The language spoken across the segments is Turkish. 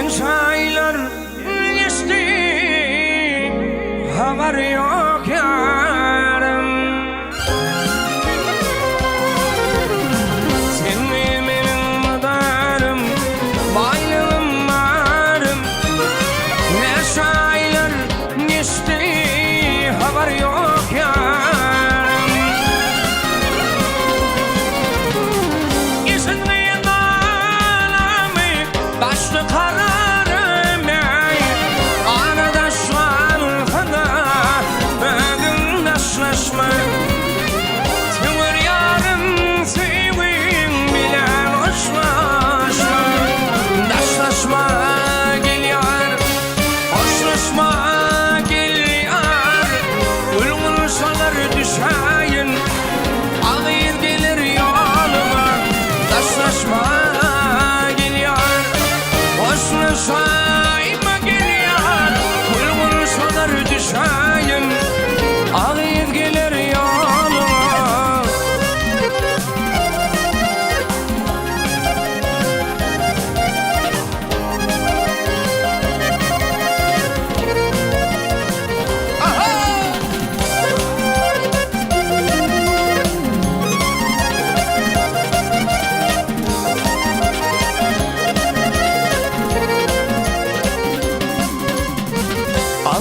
Aylar geçti, haber yok yarım. Sen mi benim madarım, baylığım varım. Ne aylar geçti, haber yok yarım. Geçinmeyen ağlamı, başlı kara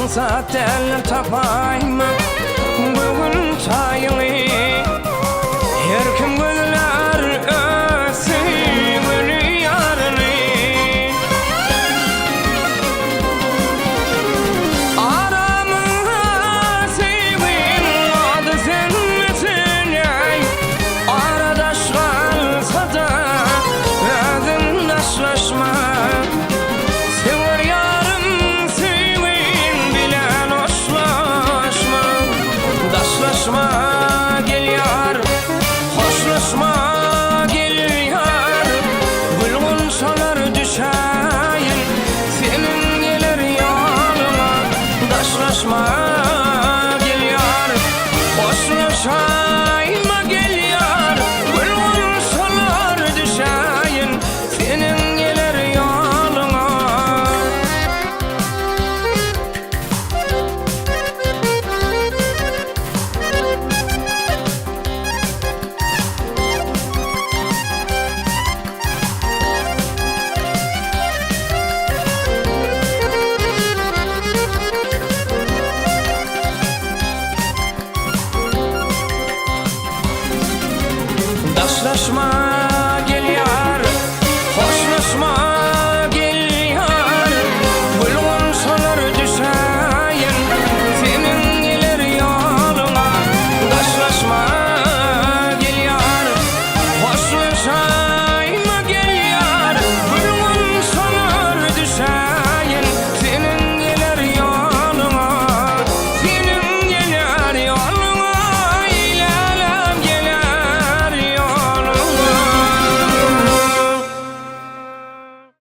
Zaten tapayım bugün tayını. Her kim güller ösümünü yarını. Aramı sevin adı zennetin. Aradaş kalsa da özündaşlaşma. Gel yar, hoşlaşma gel yar. Bulgun çalar düşayın, senin gelir yanıma. Daşlaşma gel yar, hoşlaşma gel yar. Bulgun çalar düşayın, senin gelir yanıma. Daşlaşma